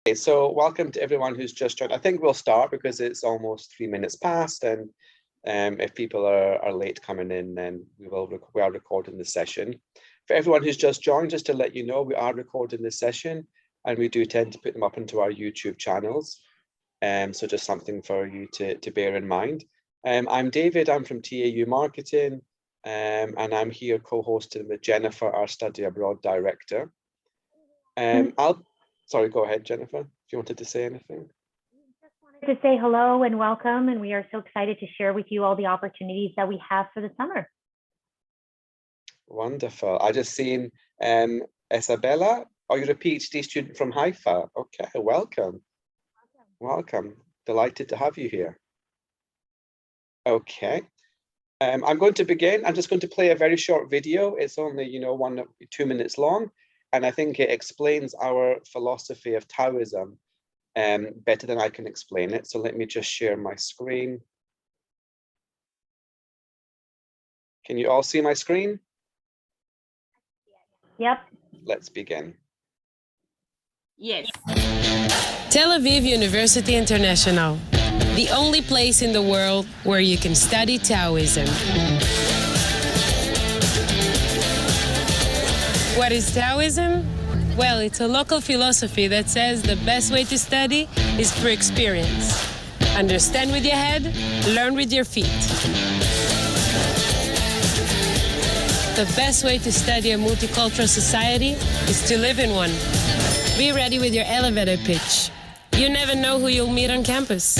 Okay, so welcome to everyone who's just joined. I think we'll start because it's almost 3 minutes past, and if people are late coming in, then we are recording the session. For everyone who's just joined, just to let you know, we are recording this session, and we do tend to put them up into our YouTube channels. So just something for you to bear in mind. I'm David. I'm from TAU Marketing, and I'm here co-hosting with Jennifer, our study abroad director. Sorry, go ahead, Jennifer, if you wanted to say anything. Just wanted to say hello and welcome, and we are so excited to share with you all the opportunities that we have for the summer. Wonderful. I just seen Isabella. Oh, you're a PhD student from Haifa. Okay, welcome. Welcome. Delighted to have you here. Okay. I'm going to begin. I'm just going to play a very short video. It's only, 2 minutes long. And I think it explains our philosophy of Taoism better than I can explain it. So let me just share my screen. Can you all see my screen? Yep. Let's begin. Yes. Tel Aviv University International, the only place in the world where you can study Taoism. What is Taoism? Well, it's a local philosophy that says the best way to study is through experience. Understand with your head, learn with your feet. The best way to study a multicultural society is to live in one. Be ready with your elevator pitch. You never know who you'll meet on campus.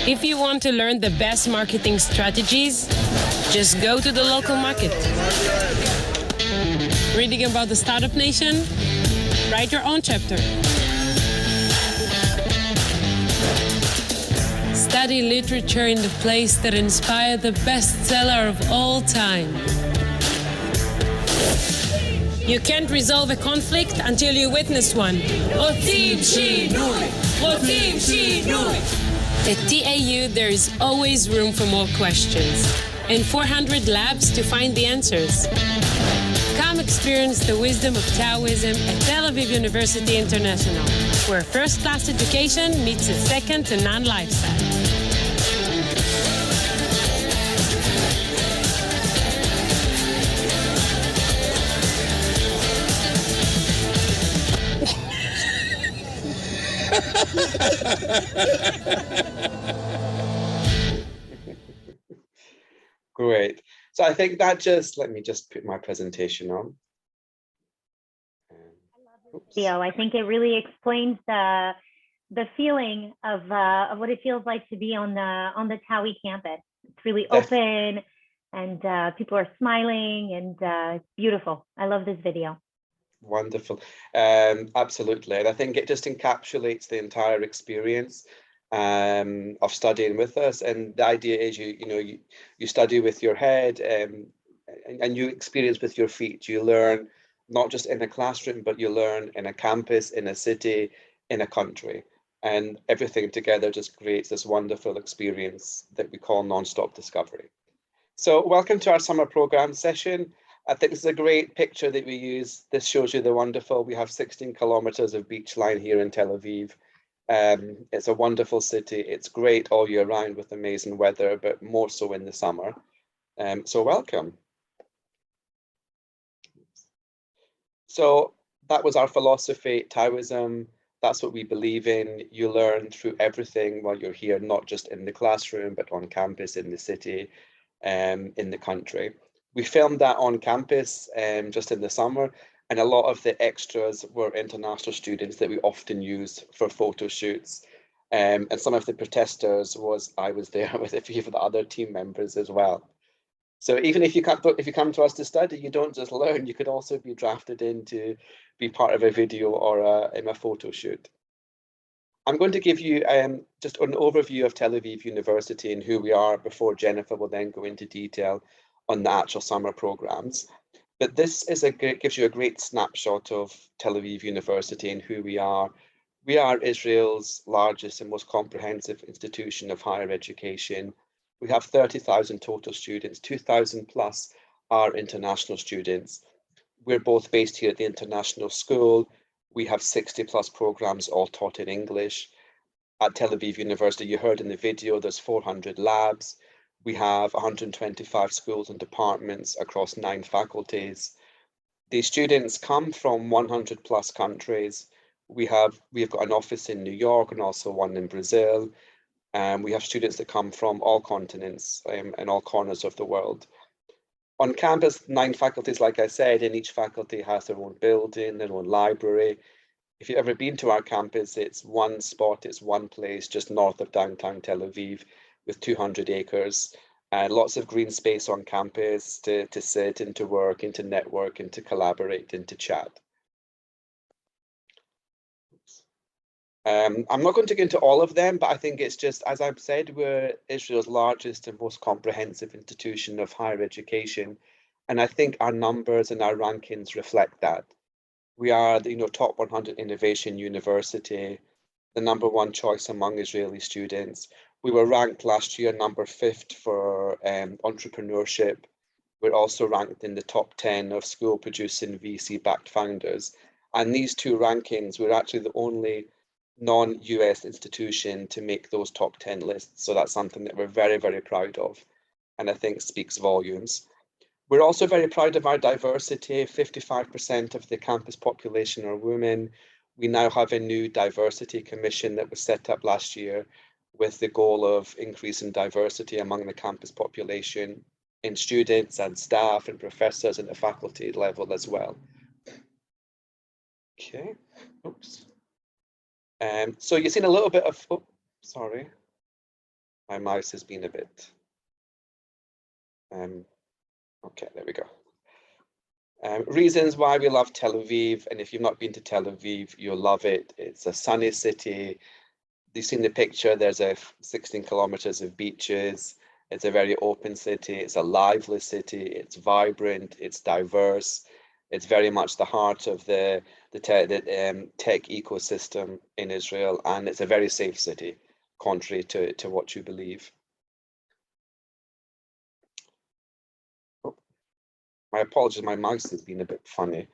If you want to learn the best marketing strategies, just go to the local market. Reading about the startup nation? Write your own chapter. Study literature in the place that inspired the bestseller of all time. You can't resolve a conflict until you witness one. At TAU, there is always room for more questions and 400 labs to find the answers. Come experience the wisdom of Taoism at Tel Aviv University International, where first-class education meets a second-to-none lifestyle. Great. So I think that let me just put my presentation on. Theo, I think it really explains the feeling of what it feels like to be on the TAUI campus. It's really open, and people are smiling, and it's beautiful. I love this video. Wonderful. Absolutely. And I think it just encapsulates the entire experience of studying with us. And the idea is you study with your head and you experience with your feet. You learn not just in a classroom, but you learn in a campus, in a city, in a country. And everything together just creates this wonderful experience that we call non-stop discovery. So welcome to our summer program session. I think this is a great picture that we use. This shows you the wonderful, we have 16 kilometers of beach line here in Tel Aviv. It's a wonderful city. It's great all year round with amazing weather, but more so in the summer. So welcome. So that was our philosophy, Taoism. That's what we believe in. You learn through everything while you're here, not just in the classroom, but on campus, in the city, in the country. We filmed that on campus just in the summer, and a lot of the extras were international students that we often use for photo shoots. And some of the protesters I was there with a few of the other team members as well. So even if you come to us to study, you don't just learn, you could also be drafted in to be part of a video or in a photo shoot. I'm going to give you just an overview of Tel Aviv University and who we are before Jennifer will then go into detail on the actual summer programs. But this gives you a great snapshot of Tel Aviv University and who we are. We are Israel's largest and most comprehensive institution of higher education. We have 30,000 total students, 2,000 plus are international students. We're both based here at the International School. We have 60 plus programs all taught in English. At Tel Aviv University, you heard in the video, there's 400 labs. We have 125 schools and departments across 9 faculties. The students come from 100 plus countries. We've got an office in New York and also one in Brazil. We have students that come from all continents and all corners of the world. On campus, 9 faculties, like I said, and each faculty has their own building, their own library. If you've ever been to our campus, it's one spot, it's one place just north of downtown Tel Aviv with 200 acres and lots of green space on campus to sit and to work and to network and to collaborate and to chat. I'm not going to get into all of them, but I think it's just, as I've said, we're Israel's largest and most comprehensive institution of higher education. And I think our numbers and our rankings reflect that. We are the top 100 innovation university, the #1 choice among Israeli students. We were ranked last year number 5th for entrepreneurship. We're also ranked in the top 10 of school producing VC-backed founders. And these 2 rankings, we're actually the only non-US institution to make those top 10 lists. So that's something that we're very, very proud of, and I think speaks volumes. We're also very proud of our diversity. 55% of the campus population are women. We now have a new diversity commission that was set up last year with the goal of increasing diversity among the campus population in students and staff and professors and the faculty level as well. Okay, oops. So you've seen a little bit of, oh, sorry, my mouse has been a bit, okay, there we go. Reasons why we love Tel Aviv, and if you've not been to Tel Aviv, you'll love it. It's a sunny city. You've seen the picture, there's 16 kilometers of beaches. It's a very open city, it's a lively city, it's vibrant, it's diverse. It's very much the heart of the tech ecosystem in Israel, and it's a very safe city, contrary to what you believe. Oh, my apologies, my mouse has been a bit funny.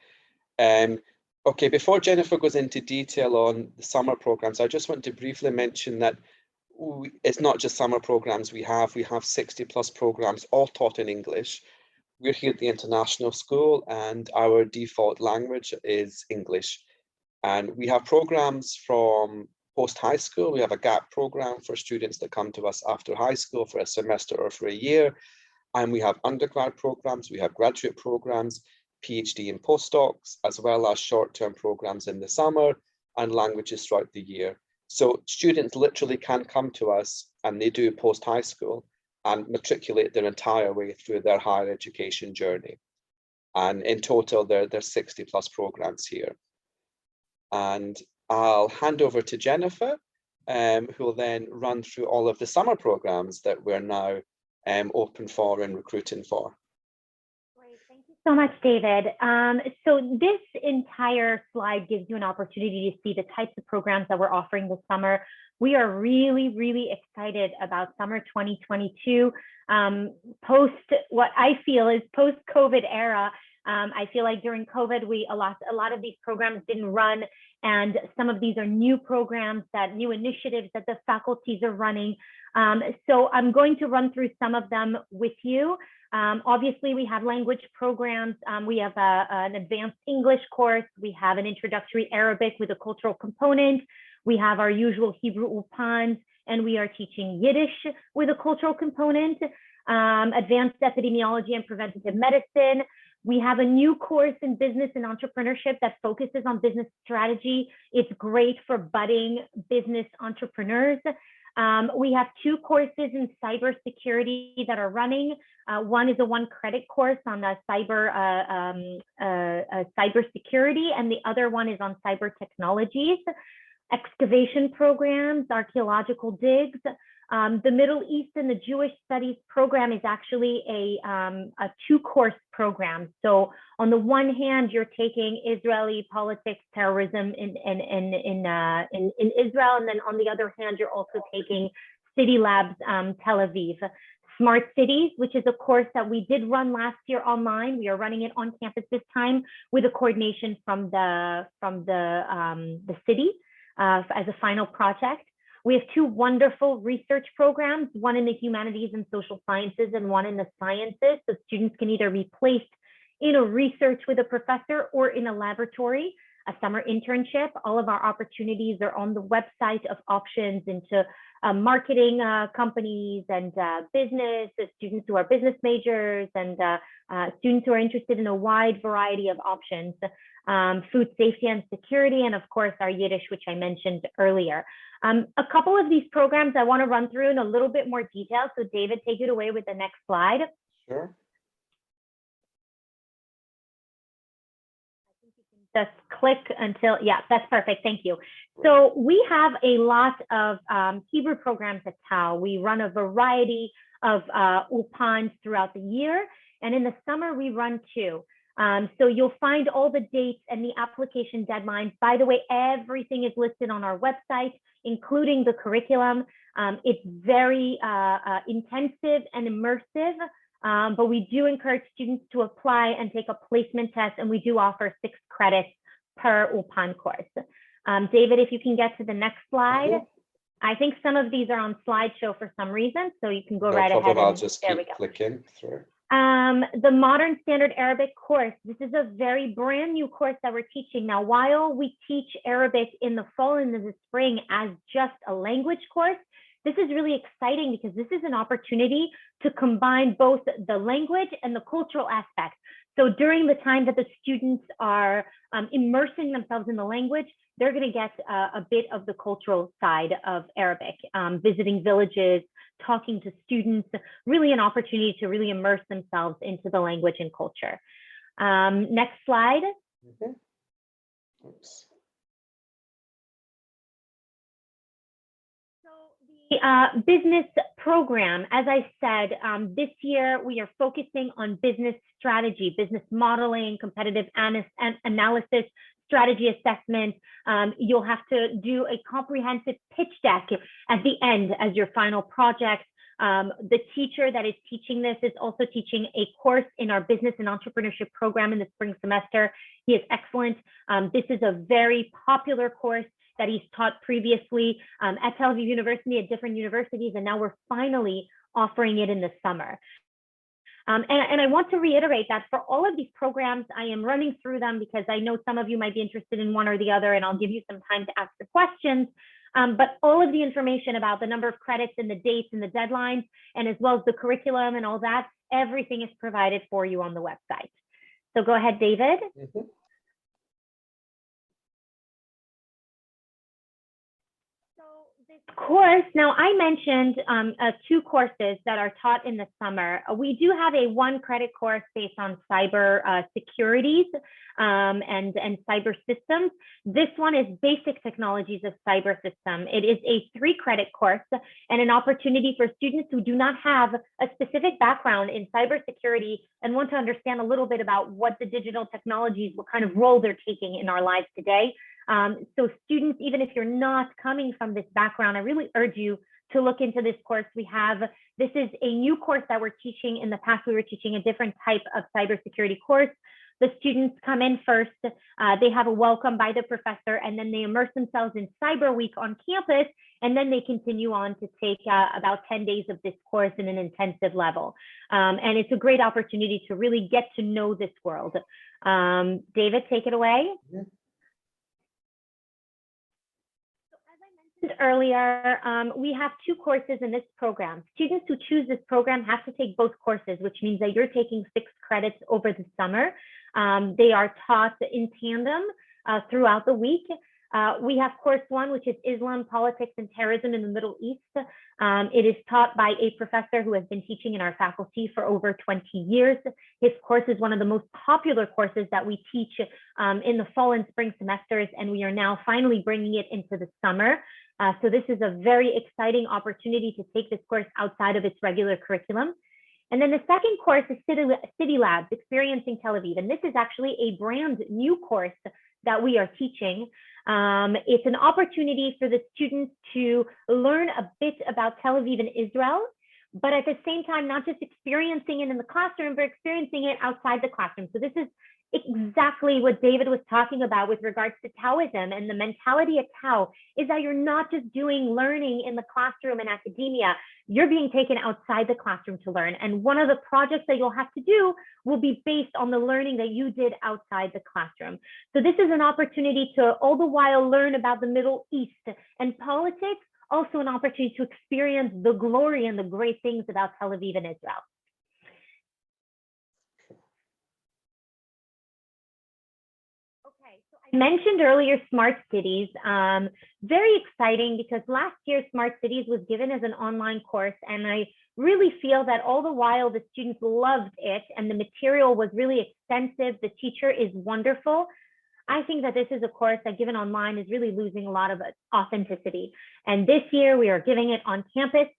Okay, before Jennifer goes into detail on the summer programs, I just want to briefly mention that it's not just summer programs we have 60 plus programs all taught in English. We're here at the International School and our default language is English. And we have programs from post-high school. We have a gap program for students that come to us after high school for a semester or for a year. And we have undergrad programs, we have graduate programs, PhD and postdocs, as well as short-term programs in the summer and languages throughout the year. So students literally can come to us and they do post-high school and matriculate their entire way through their higher education journey. And in total, there's 60 plus programs here. And I'll hand over to Jennifer, who will then run through all of the summer programs that we're now open for and recruiting for. Great, thank you so much, David. So this entire slide gives you an opportunity to see the types of programs that we're offering this summer. We are really, really excited about summer 2022. Post what I feel is post-COVID era. I feel like during COVID, a lot of these programs didn't run, and some of these are new programs, new initiatives that the faculties are running. So I'm going to run through some of them with you. Obviously, we have language programs. We have an advanced English course. We have an introductory Arabic with a cultural component. We have our usual Hebrew Ulpans, and we are teaching Yiddish with a cultural component, advanced epidemiology and preventative medicine. We have a new course in business and entrepreneurship that focuses on business strategy. It's great for budding business entrepreneurs. We have 2 courses in cybersecurity that are running. One is a 1 credit course on the cybersecurity, and the other one is on cyber technologies. Excavation programs, archaeological digs. The Middle East and the Jewish Studies program is actually a 2-course program. So on the one hand, you're taking Israeli politics, terrorism in Israel, and then on the other hand, you're also taking City Labs Tel Aviv. Smart Cities, which is a course that we did run last year online. We are running it on campus this time with a coordination from the city as a final project. We have two wonderful research programs, one in the humanities and social sciences and one in the sciences. So students can either be placed in a research with a professor or in a laboratory, a summer internship. All of our opportunities are on the website of options into marketing companies and business, students who are business majors and students who are interested in a wide variety of options, food safety and security, and of course our Yiddish, which I mentioned earlier. A couple of these programs I want to run through in a little bit more detail. So David, take it away with the next slide. Sure. Just click until, yeah, that's perfect. Thank you. So we have a lot of Hebrew programs at Tau. We run a variety of ulpans throughout the year. And in the summer, we run two. So you'll find all the dates and the application deadlines. By the way, everything is listed on our website, including the curriculum. It's very intensive and immersive. But we do encourage students to apply and take a placement test, and we do offer 6 credits per Ulpan course. David, if you can get to the next slide. Mm-hmm. I think some of these are on slideshow for some reason, so you can go No right problem. ahead. I'll just keep clicking through. The Modern Standard Arabic course. This is a very brand new course that we're teaching. Now, while we teach Arabic in the fall and in the spring as just a language course, this is really exciting because this is an opportunity to combine both the language and the cultural aspect. So during the time that the students are immersing themselves in the language, they're going to get a bit of the cultural side of Arabic, visiting villages, talking to students, really an opportunity to really immerse themselves into the language and culture. Next slide. Mm-hmm. Oops. The business program, as I said, this year we are focusing on business strategy, business modeling, competitive analysis, strategy assessment. You'll have to do a comprehensive pitch deck at the end as your final project. The teacher that is teaching this is also teaching a course in our business and entrepreneurship program in the spring semester. He is excellent. This is a very popular course that he's taught previously at Tel Aviv University, at different universities, and now we're finally offering it in the summer. And I want to reiterate that for all of these programs, I am running through them because I know some of you might be interested in one or the other, and I'll give you some time to ask the questions. But all of the information about the number of credits and the dates and the deadlines, and as well as the curriculum and all that, everything is provided for you on the website. So go ahead, David. Mm-hmm. Course. Now, I mentioned 2 courses that are taught in the summer. We do have a 1 credit course based on cyber securities and cyber systems. This one is basic technologies of cyber system. It is a 3 credit course and an opportunity for students who do not have a specific background in cybersecurity and want to understand a little bit about what the digital technologies, what kind of role they're taking in our lives today. So students, even if you're not coming from this background, I really urge you to look into this course. This is a new course that we're teaching. In the past, we were teaching a different type of cybersecurity course. The students come in first, they have a welcome by the professor, and then they immerse themselves in Cyber Week on campus, and then they continue on to take about 10 days of this course in an intensive level. And it's a great opportunity to really get to know this world. David, take it away. Yeah. Earlier, we have 2 courses in this program. Students who choose this program have to take both courses, which means that you're taking 6 credits over the summer. They are taught in tandem throughout the week. We have course 1, which is Islam, Politics, and Terrorism in the Middle East. It is taught by a professor who has been teaching in our faculty for over 20 years. His course is one of the most popular courses that we teach in the fall and spring semesters, and we are now finally bringing it into the summer. So this is a very exciting opportunity to take this course outside of its regular curriculum. And then the second course is City Labs, Experiencing Tel Aviv. And this is actually a brand new course that we are teaching. It's an opportunity for the students to learn a bit about Tel Aviv and Israel. but at the same time, not just experiencing it in the classroom, but experiencing it outside the classroom. So this is exactly what David was talking about with regards to Taoism, and the mentality of Tao is that you're not just doing learning in the classroom and academia, you're being taken outside the classroom to learn. And one of the projects that you'll have to do will be based on the learning that you did outside the classroom. So this is an opportunity to all the while learn about the Middle East and politics, also an opportunity to experience the glory and the great things about Tel Aviv and Israel. I mentioned earlier smart cities. Very exciting, because last year smart cities was given as an online course, and I really feel that all the while the students loved it and the material was really extensive. The teacher is wonderful. I think that this is a course that given online is really losing a lot of authenticity. And this year we are giving it on campus.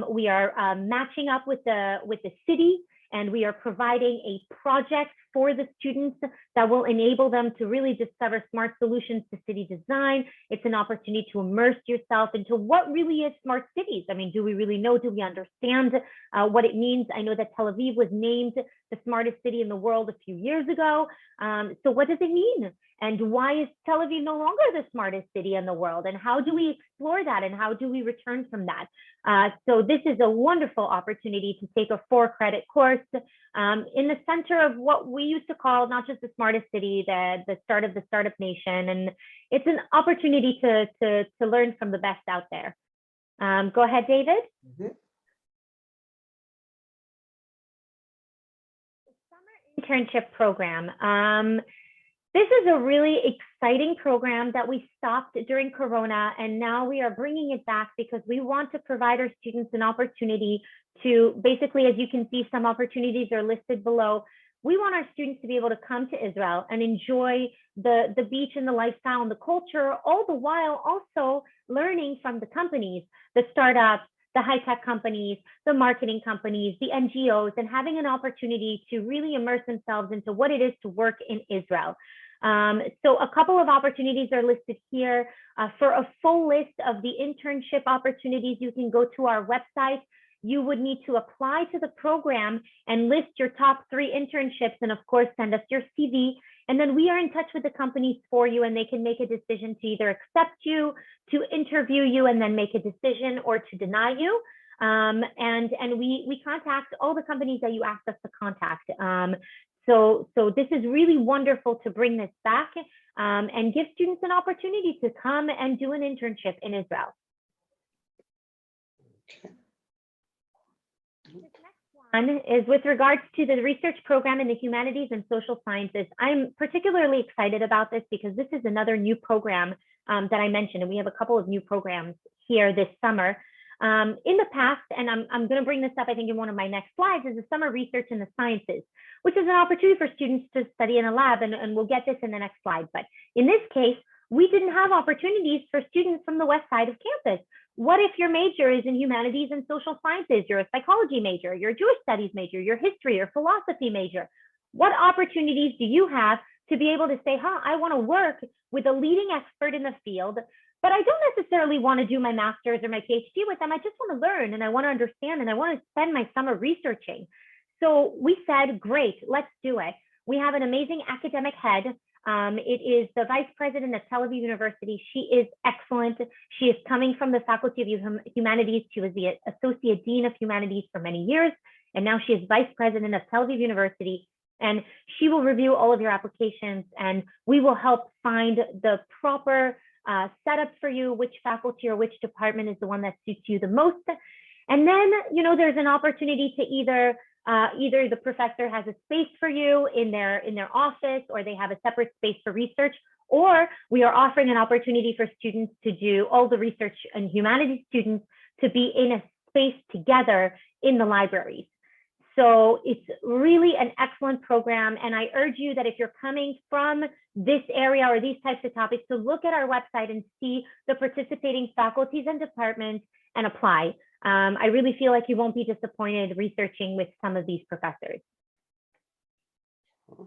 We are matching up with the city, and we are providing a project for the students that will enable them to really discover smart solutions to city design. It's an opportunity to immerse yourself into what really is smart cities. I mean, do we really know? Do we understand what it means? I know that Tel Aviv was named the smartest city in the world a few years ago. So what does it mean? And why is Tel Aviv no longer the smartest city in the world? And how do we explore that? And how do we return from that? So this is a wonderful opportunity to take a 4-credit course in the center of what we used to call not just the smartest city, the start of the startup nation. And it's an opportunity to learn from the best out there. Go ahead, David. Mm-hmm. The summer internship program. This is a really exciting program that we stopped during Corona, and now we are bringing it back because we want to provide our students an opportunity to basically, as you can see, some opportunities are listed below. We want our students to be able to come to Israel and enjoy the beach and the lifestyle and the culture, all the while also learning from the companies, the startups, the high-tech companies, the marketing companies, the NGOs, and having an opportunity to really immerse themselves into what it is to work in Israel. So a couple of opportunities are listed here. For a full list of the internship opportunities, you can go to our website. You would need to apply to the program and list your top 3 internships, and of course, send us your CV. And then we are in touch with the companies for you, and they can make a decision to either accept you, to interview you, and then make a decision, or to deny you. And we contact all the companies that you asked us to contact. So this is really wonderful to bring this back and give students an opportunity to come and do an internship in Israel. Okay. This next one is with regards to the research program in the humanities and social sciences. I'm particularly excited about this because this is another new program that I mentioned, and we have a couple of new programs here this summer. In the past, and I'm going to bring this up, I think, in one of my next slides, is the summer research in the sciences, which is an opportunity for students to study in a lab, and we'll get this in the next slide. But in this case, we didn't have opportunities for students from the west side of campus. What if your major is in humanities and social sciences? You're a psychology major, you're a Jewish studies major, you're history or philosophy major. What opportunities do you have to be able to say, I want to work with a leading expert in the field, but I don't necessarily want to do my master's or my PhD with them. I just want to learn, and I want to understand, and I want to spend my summer researching. So we said, great, let's do it. We have an amazing academic head. It is the vice president of Tel Aviv University. She is excellent. She is coming from the Faculty of Humanities. She was the Associate Dean of Humanities for many years, and now she is vice president of Tel Aviv University. And she will review all of your applications, and we will help find the proper setup for you, which faculty or which department is the one that suits you the most. And then, there's an opportunity to either the professor has a space for you in their office, or they have a separate space for research, or we are offering an opportunity for students to do all the research, and humanities students to be in a space together in the libraries. So it's really an excellent program. And I urge you that if you're coming from this area or these types of topics, to look at our website and see the participating faculties and departments and apply. I really feel like you won't be disappointed researching with some of these professors. And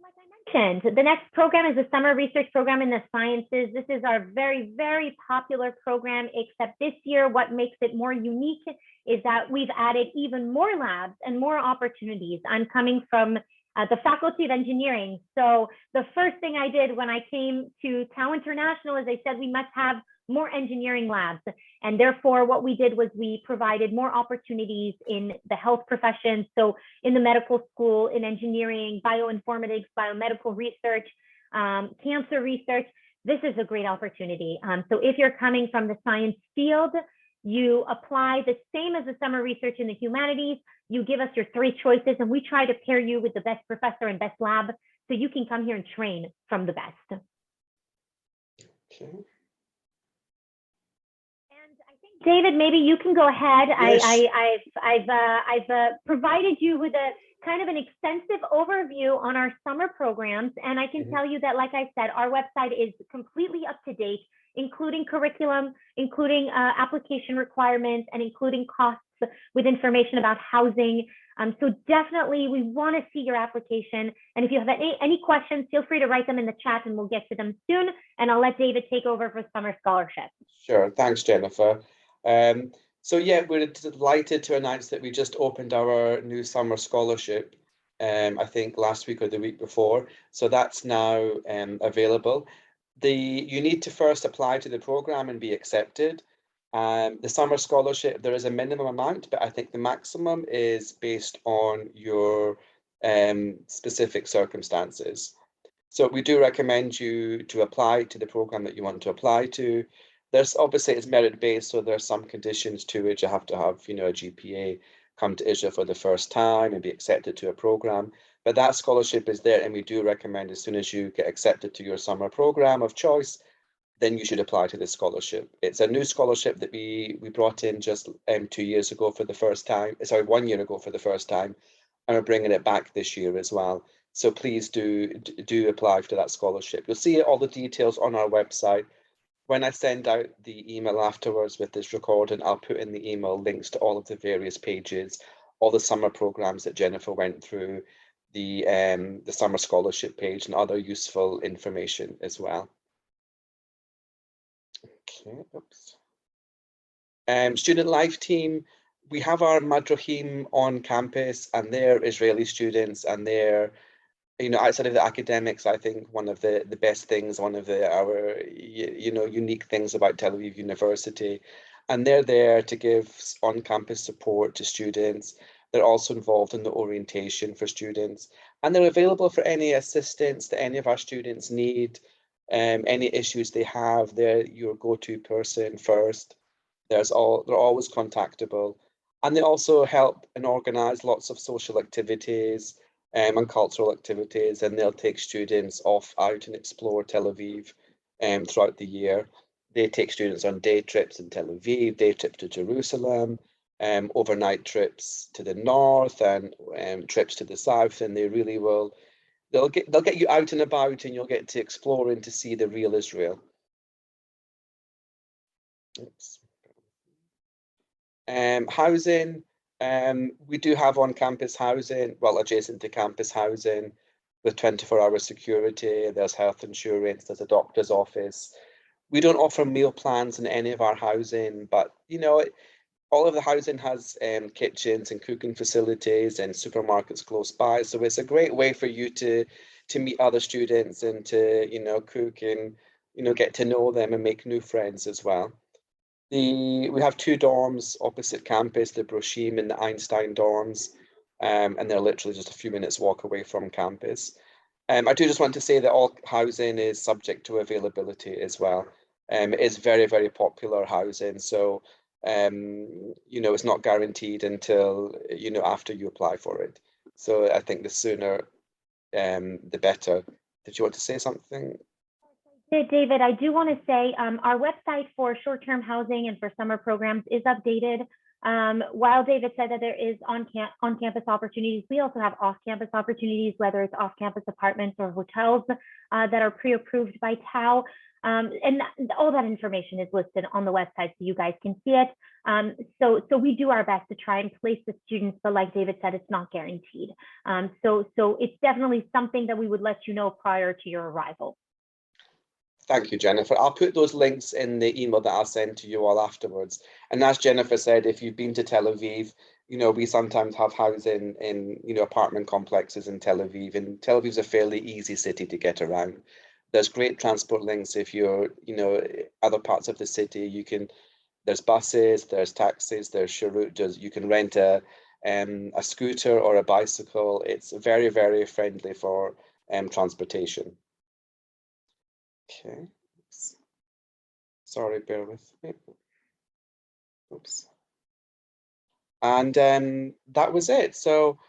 like I mentioned, the next program is a summer research program in the sciences. This is our very, very popular program, except this year, what makes it more unique is that we've added even more labs and more opportunities. I'm coming from the Faculty of Engineering. So the first thing I did when I came to Tau International is I said we must have more engineering labs. And therefore, what we did was we provided more opportunities in the health professions. So in the medical school, in engineering, bioinformatics, biomedical research, cancer research, this is a great opportunity. So if you're coming from the science field, you apply the same as the summer research in the humanities. You give us your 3 choices and we try to pair you with the best professor and best lab so you can come here and train from the best. Okay. David, maybe you can go ahead. Yes. I've provided you with a kind of an extensive overview on our summer programs. And I can tell you that, like I said, our website is completely up to date, including curriculum, including application requirements, and including costs with information about housing. So definitely we want to see your application. And if you have any questions, feel free to write them in the chat and we'll get to them soon. And I'll let David take over for summer scholarship. Sure, thanks, Jennifer. So yeah, we're delighted to announce that we just opened our new summer scholarship, I think last week or the week before. So that's now available. You need to first apply to the program and be accepted. The summer scholarship, there is a minimum amount, but I think the maximum is based on your specific circumstances. So we do recommend you to apply to the program that you want to apply to. There's obviously it's merit-based, so there's some conditions to it. You have to have, a GPA, come to Israel for the first time and be accepted to a program. But that scholarship is there, and we do recommend as soon as you get accepted to your summer program of choice, then you should apply to this scholarship. It's a new scholarship that we brought in just 2 years ago for the first time. Sorry, 1 year ago for the first time, and we're bringing it back this year as well. So please do apply for that scholarship. You'll see all the details on our website. When I send out the email afterwards with this recording, I'll put in the email links to all of the various pages, all the summer programs that Jennifer went through, the summer scholarship page, and other useful information as well. Okay, oops. Student Life team, we have our Madrohim on campus, and they're Israeli students, and they're, outside of the academics, I think one of the best things, one of our unique things about Tel Aviv University, and they're there to give on-campus support to students. They're also involved in the orientation for students, and they're available for any assistance that any of our students need, any issues they have. They're your go-to person first. They're always contactable, and they also help and organize lots of social activities and cultural activities, and they'll take students out and explore Tel Aviv throughout the year. They take students on day trips in Tel Aviv, day trips to Jerusalem, overnight trips to the north, and trips to the south, and they really will. They'll get you out and about, and you'll get to explore and to see the real Israel. Oops. Housing. We do have on-campus housing, well, adjacent to campus housing with 24-hour security. There's health insurance, there's a doctor's office. We don't offer meal plans in any of our housing, but, all of the housing has kitchens and cooking facilities and supermarkets close by. So it's a great way for you to meet other students and to, cook and, get to know them and make new friends as well. We have 2 dorms opposite campus, the Broshim and the Einstein dorms, and they're literally just a few minutes walk away from campus. I do just want to say that all housing is subject to availability as well. It is very, very popular housing, so it's not guaranteed until after you apply for it. So I think the sooner, the better. Did you want to say something? David, I do want to say our website for short-term housing and for summer programs is updated. While David said that there is on-campus opportunities, we also have off-campus opportunities, whether it's off-campus apartments or hotels that are pre-approved by Tau. And all that information is listed on the website so you guys can see it. So we do our best to try and place the students, but like David said, it's not guaranteed. So it's definitely something that we would let you know prior to your arrival. Thank you, Jennifer. I'll put those links in the email that I'll send to you all afterwards. And as Jennifer said, if you've been to Tel Aviv, you know, we sometimes have housing in, you know, apartment complexes in Tel Aviv. And Tel Aviv's a fairly easy city to get around. There's great transport links if you're, you know, other parts of the city. You can, there's buses, there's taxis, there's sharut, you can rent a scooter or a bicycle. It's very, very friendly for transportation. Okay, sorry, bear with me. Oops. And that was it. So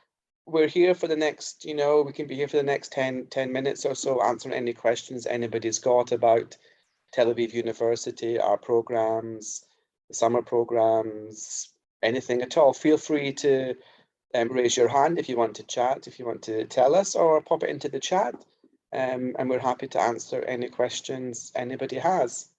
we're here for the next, you know, we can be here for the next 10 minutes or so, answering any questions anybody's got about Tel Aviv University, our programs, the summer programs, anything at all. Feel free to raise your hand if you want to chat, if you want to tell us, or pop it into the chat. And we're happy to answer any questions anybody has.